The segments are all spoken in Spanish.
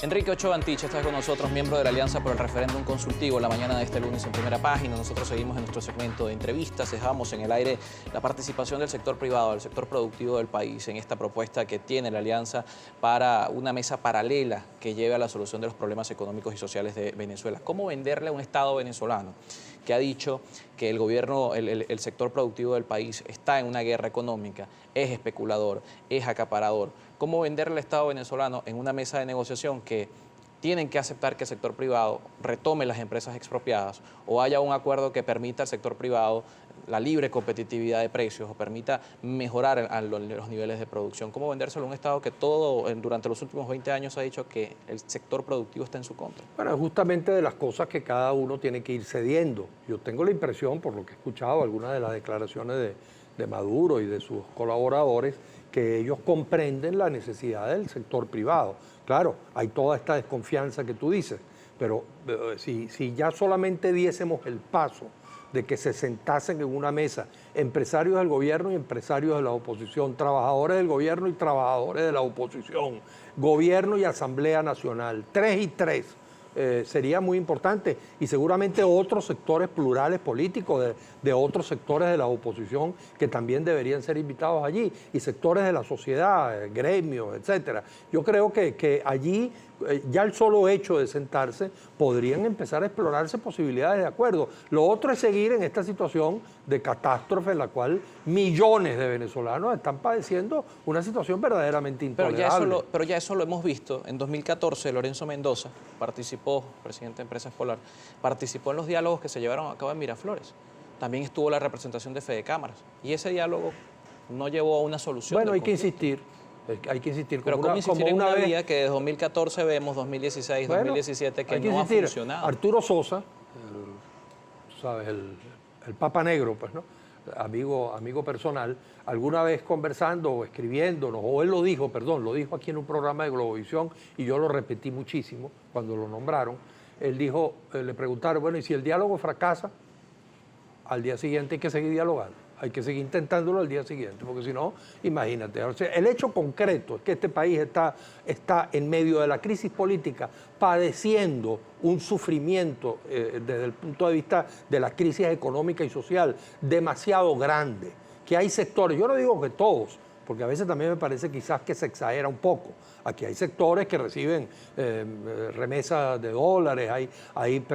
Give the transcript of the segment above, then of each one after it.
Enrique Ochoa Antich está con nosotros, miembro de la Alianza por el Referéndum Consultivo, la mañana de este lunes en Primera Página. Nosotros seguimos en nuestro segmento de entrevistas, dejamos en el aire la participación del sector privado, del sector productivo del país en esta propuesta que tiene la Alianza para una mesa paralela que lleve a la solución de los problemas económicos y sociales de Venezuela. ¿Cómo venderle a un Estado venezolano que ha dicho que el gobierno, el sector productivo del país está en una guerra económica, es especulador, es acaparador? ¿Cómo venderle al Estado venezolano en una mesa de negociación que tienen que aceptar que el sector privado retome las empresas expropiadas o haya un acuerdo que permita al sector privado la libre competitividad de precios o permita mejorar los niveles de producción? ¿Cómo vendérselo a un Estado que durante los últimos 20 años ha dicho que el sector productivo está en su contra? Bueno, justamente de las cosas que cada uno tiene que ir cediendo. Yo tengo la impresión, por lo que he escuchado, algunas de las declaraciones de Maduro y de sus colaboradores, que ellos comprenden la necesidad del sector privado. Claro, hay toda esta desconfianza que tú dices, pero si ya solamente diésemos el paso de que se sentasen en una mesa empresarios del gobierno y empresarios de la oposición, trabajadores del gobierno y trabajadores de la oposición, gobierno y Asamblea Nacional, 3 y 3, sería muy importante, y seguramente otros sectores plurales políticos de otros sectores de la oposición que también deberían ser invitados allí, y sectores de la sociedad, gremios, etcétera. Yo creo que allí ya el solo hecho de sentarse podrían empezar a explorarse posibilidades de acuerdo. Lo otro es seguir en esta situación de catástrofe en la cual millones de venezolanos están padeciendo una situación verdaderamente intolerable. Pero ya eso lo hemos visto. En 2014, Lorenzo Mendoza presidente de Empresas Polar, participó en los diálogos que se llevaron a cabo en Miraflores. También estuvo la representación de Fede Cámaras. Y ese diálogo no llevó a una solución. Bueno, hay que insistir. Hay que insistir. Pero ¿cómo insistir en una vía que de 2014 vemos, 2016, 2017, que no ha funcionado? Arturo Sosa, ¿sabes? El Papa Negro, pues, ¿no? Amigo personal, alguna vez conversando o escribiéndonos, o él lo dijo aquí en un programa de Globovisión, y yo lo repetí muchísimo cuando lo nombraron. Él dijo, le preguntaron, bueno, ¿y si el diálogo fracasa? Al día siguiente hay que seguir dialogando. Hay que seguir intentándolo al día siguiente, porque si no, imagínate. O sea, el hecho concreto es que este país está en medio de la crisis política, padeciendo un sufrimiento desde el punto de vista de la crisis económica y social demasiado grande, que hay sectores, yo no digo que todos, porque a veces también me parece quizás que se exagera un poco. Aquí hay sectores que reciben remesas de dólares, hay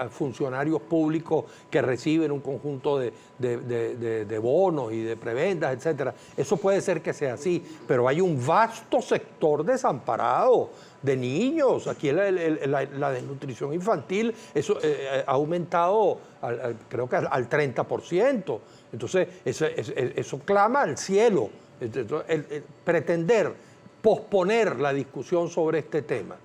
funcionarios públicos que reciben un conjunto de bonos y de prebendas, etcétera. Eso puede ser que sea así, pero hay un vasto sector desamparado de niños. Aquí la desnutrición infantil eso, ha aumentado creo que al 30%. Entonces eso clama al cielo. Entonces, pretender posponer la discusión sobre este tema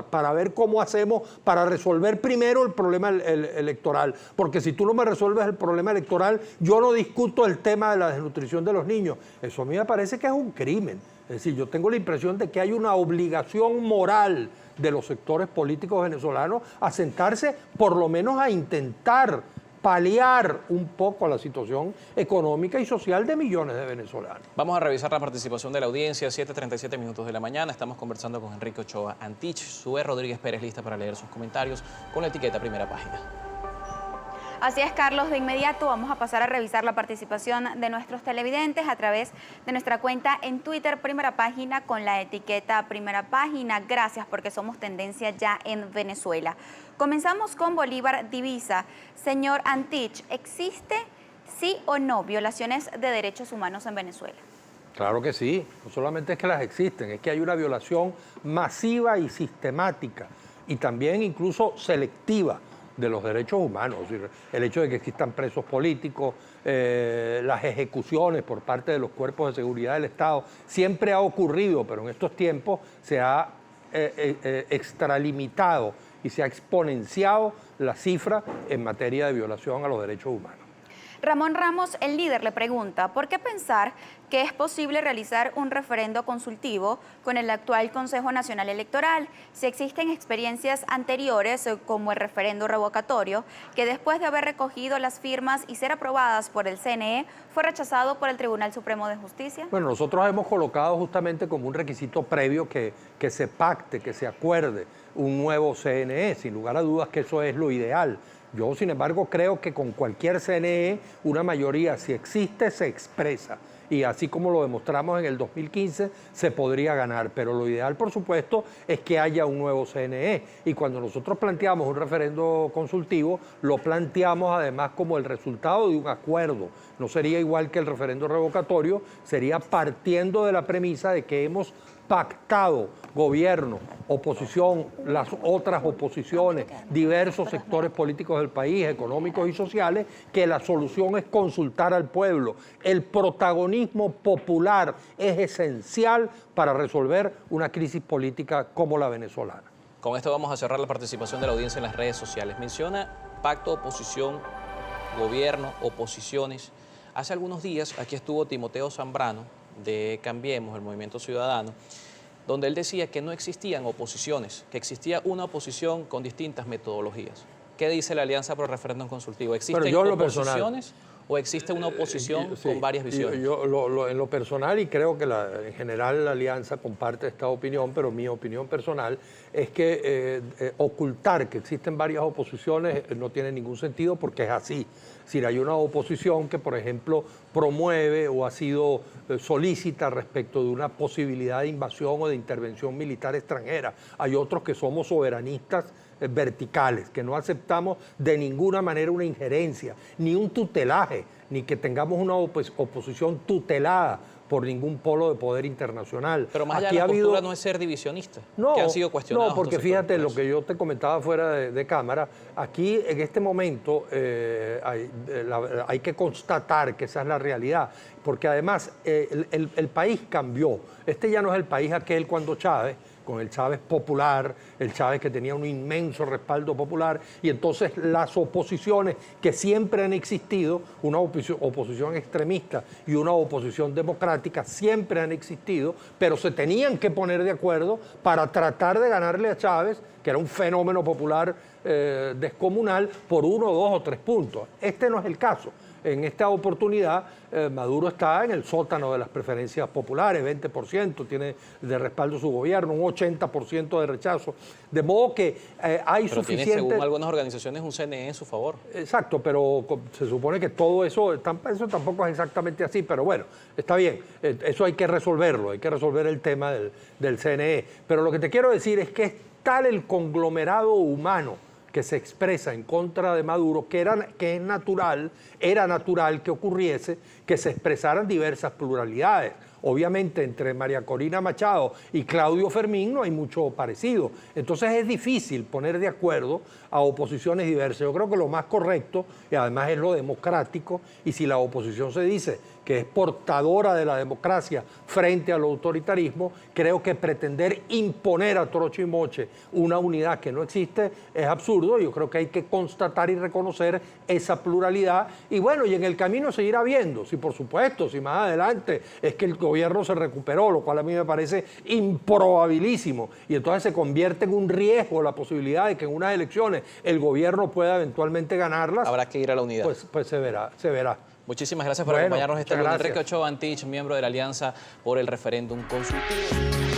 para ver cómo hacemos para resolver primero el problema electoral, porque si tú no me resuelves el problema electoral, yo no discuto el tema de la desnutrición de los niños. Eso a mí me parece que es un crimen. Es decir, yo tengo la impresión de que hay una obligación moral de los sectores políticos venezolanos a sentarse, por lo menos a intentar paliar un poco la situación económica y social de millones de venezolanos. Vamos a revisar la participación de la audiencia, 7:37 minutos de la mañana. Estamos conversando con Enrique Ochoa Antich. Sue Rodríguez Pérez lista para leer sus comentarios con la etiqueta Primera Página. Así es, Carlos. De inmediato vamos a pasar a revisar la participación de nuestros televidentes a través de nuestra cuenta en Twitter, Primera Página, con la etiqueta Primera Página. Gracias, porque somos tendencia ya en Venezuela. Comenzamos con Bolívar Divisa. Señor Antich, ¿existe, sí o no, violaciones de derechos humanos en Venezuela? Claro que sí. No solamente es que las existen, es que hay una violación masiva y sistemática, y también incluso selectiva, de los derechos humanos. Es decir, el hecho de que existan presos políticos, las ejecuciones por parte de los cuerpos de seguridad del Estado, siempre ha ocurrido, pero en estos tiempos se ha extralimitado y se ha exponenciado la cifra en materia de violación a los derechos humanos. Ramón Ramos, el líder, le pregunta, ¿por qué pensar que es posible realizar un referendo consultivo con el actual Consejo Nacional Electoral si existen experiencias anteriores como el referendo revocatorio, que después de haber recogido las firmas y ser aprobadas por el CNE, fue rechazado por el Tribunal Supremo de Justicia? Bueno, nosotros hemos colocado justamente como un requisito previo que que se pacte, que se acuerde un nuevo CNE. Sin lugar a dudas que eso es lo ideal. Yo, sin embargo, creo que con cualquier CNE, una mayoría, si existe, se expresa. Y así como lo demostramos en el 2015, se podría ganar. Pero lo ideal, por supuesto, es que haya un nuevo CNE. Y cuando nosotros planteamos un referendo consultivo, lo planteamos además como el resultado de un acuerdo. No sería igual que el referendo revocatorio, sería partiendo de la premisa de que hemos pactado gobierno, oposición, las otras oposiciones, diversos sectores políticos del país, económicos y sociales, que la solución es consultar al pueblo. El protagonismo popular es esencial para resolver una crisis política como la venezolana. Con esto vamos a cerrar la participación de la audiencia en las redes sociales. Menciona pacto, oposición, gobierno, oposiciones. Hace algunos días aquí estuvo Timoteo Zambrano de Cambiemos, el Movimiento Ciudadano, donde él decía que no existían oposiciones, que existía una oposición con distintas metodologías. ¿Qué dice la Alianza por el Referéndum Consultivo? ¿Existen oposiciones o existe una oposición con varias visiones? En lo personal, y creo que en general la Alianza comparte esta opinión, pero mi opinión personal es que ocultar que existen varias oposiciones no tiene ningún sentido porque es así. Si hay una oposición que, por ejemplo, promueve o ha sido solícita respecto de una posibilidad de invasión o de intervención militar extranjera. Hay otros que somos soberanistas verticales, que no aceptamos de ninguna manera una injerencia, ni un tutelaje, ni que tengamos una oposición tutelada por ningún polo de poder internacional. Pero más allá de la postura no es ser divisionista, que han sido cuestionados. No, porque fíjate lo que yo te comentaba fuera de cámara, aquí en este momento hay que constatar que esa es la realidad, porque además el país cambió. Este ya no es el país aquel cuando Chávez, con el Chávez popular, el Chávez que tenía un inmenso respaldo popular, y entonces las oposiciones que siempre han existido, una oposición extremista y una oposición democrática, siempre han existido, pero se tenían que poner de acuerdo para tratar de ganarle a Chávez, que era un fenómeno popular descomunal, por 1, 2 o 3 puntos. Este no es el caso. En esta oportunidad, Maduro está en el sótano de las preferencias populares, 20% tiene de respaldo su gobierno, un 80% de rechazo. De modo que hay suficiente... Tiene, según algunas organizaciones, un CNE en su favor. Exacto, pero se supone que todo eso tampoco es exactamente así, pero bueno, está bien. Eso hay que resolverlo, hay que resolver el tema del CNE. Pero lo que te quiero decir es que es tal el conglomerado humano que se expresa en contra de Maduro, que era natural que ocurriese, que se expresaran diversas pluralidades. Obviamente, entre María Corina Machado y Claudio Fermín no hay mucho parecido. Entonces es difícil poner de acuerdo a oposiciones diversas. Yo creo que lo más correcto, y además es lo democrático, y si la oposición se dice que es portadora de la democracia frente al autoritarismo, creo que pretender imponer a troche y moche una unidad que no existe es absurdo. Yo creo que hay que constatar y reconocer esa pluralidad y bueno, y en el camino seguirá viendo, si por supuesto, si más adelante es que el gobierno se recuperó, lo cual a mí me parece improbabilísimo, y entonces se convierte en un riesgo la posibilidad de que en unas elecciones el gobierno pueda eventualmente ganarlas. Habrá que ir a la unidad. Pues se verá. Muchísimas gracias por acompañarnos esta lunes. Enrique Ochoa Antich, miembro de la Alianza por el Referéndum Consultivo.